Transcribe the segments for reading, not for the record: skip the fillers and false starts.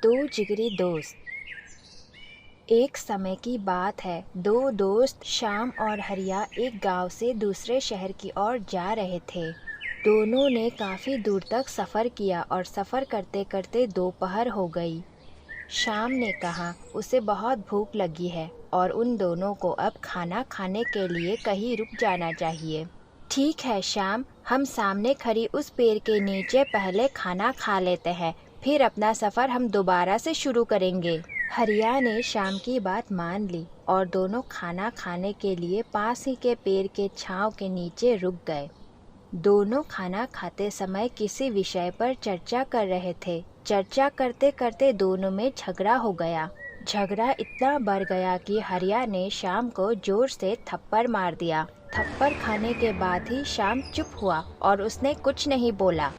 दो जिगरी दोस्त। एक समय की बात है, दो दोस्त श्याम और हरिया एक गांव से दूसरे शहर की ओर जा रहे थे। दोनों ने काफी दूर तक सफर किया और सफर करते करते दोपहर हो गई। श्याम ने कहा उसे बहुत भूख लगी है और उन दोनों को अब खाना खाने के लिए कहीं रुक जाना चाहिए। ठीक है श्याम, हम सामने खड़ी उस पेड़ के नीचे पहले खाना खा लेते हैं, फिर अपना सफर हम दोबारा से शुरू करेंगे। हरिया ने श्याम की बात मान ली और दोनों खाना खाने के लिए पास ही के पेड़ के छांव के नीचे रुक गए। दोनों खाना खाते समय किसी विषय पर चर्चा कर रहे थे। चर्चा करते करते दोनों में झगड़ा हो गया। झगड़ा इतना बढ़ गया कि हरिया ने श्याम को जोर से थप्पड़ मार दिया। थप्पड़ खाने के बाद ही श्याम चुप हुआ और उसने कुछ नहीं बोला।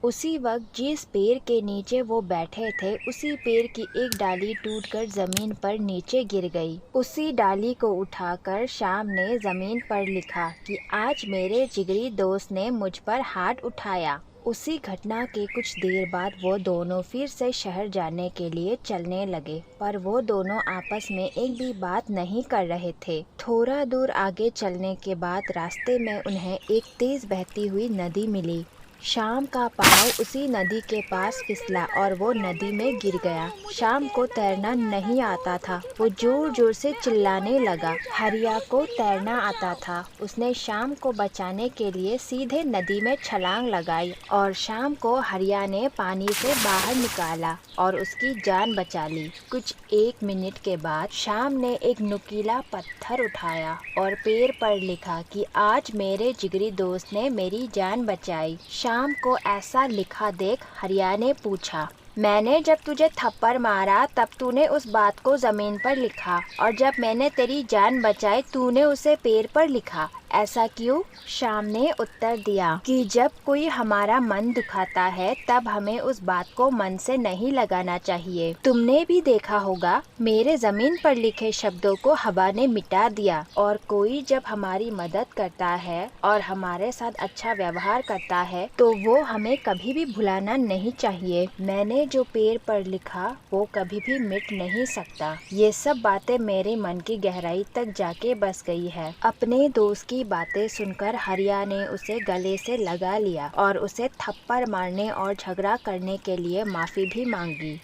उसी वक्त जिस पेड़ के नीचे वो बैठे थे, उसी पेड़ की एक डाली टूटकर जमीन पर नीचे गिर गई। उसी डाली को उठाकर श्याम ने जमीन पर लिखा कि आज मेरे जिगरी दोस्त ने मुझ पर हाथ उठाया। उसी घटना के कुछ देर बाद वो दोनों फिर से शहर जाने के लिए चलने लगे, पर वो दोनों आपस में एक भी बात नहीं कर रहे थे। थोड़ा दूर आगे चलने के बाद रास्ते में उन्हें एक तेज बहती हुई नदी मिली। श्याम का पाँव उसी नदी के पास फिसला और वो नदी में गिर गया। श्याम को तैरना नहीं आता था। वो जोर जोर से चिल्लाने लगा। हरिया को तैरना आता था। उसने श्याम को बचाने के लिए सीधे नदी में छलांग लगाई और श्याम को हरिया ने पानी से बाहर निकाला और उसकी जान बचा ली। कुछ 1 मिनट के बाद श्याम ने एक नुकीला पत्थर उठाया और पेड़ पर लिखा कि आज मेरे जिगरी दोस्त ने मेरी जान बचाई। श्याम को ऐसा लिखा देख हरिया ने पूछा, मैंने जब तुझे थप्पड़ मारा तब तूने उस बात को जमीन पर लिखा और जब मैंने तेरी जान बचाई तूने उसे पेड़ पर लिखा, ऐसा क्यों? श्याम ने उत्तर दिया कि जब कोई हमारा मन दुखाता है तब हमें उस बात को मन से नहीं लगाना चाहिए। तुमने भी देखा होगा, मेरे जमीन पर लिखे शब्दों को हवा ने मिटा दिया। और कोई जब हमारी मदद करता है और हमारे साथ अच्छा व्यवहार करता है तो वो हमें कभी भी भुलाना नहीं चाहिए। मैंने जो पेड़ पर लिखा वो कभी भी मिट नहीं सकता। ये सब बातें मेरे मन की गहराई तक जाके बस गई है। अपने दोस्त की बातें सुनकर हरिया ने उसे गले से लगा लिया और उसे थप्पड़ मारने और झगड़ा करने के लिए माफी भी मांगी।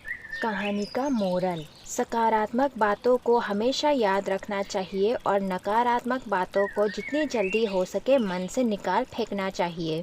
कहानी का मोरल: सकारात्मक बातों को हमेशा याद रखना चाहिए और नकारात्मक बातों को जितनी जल्दी हो सके मन से निकाल फेंकना चाहिए।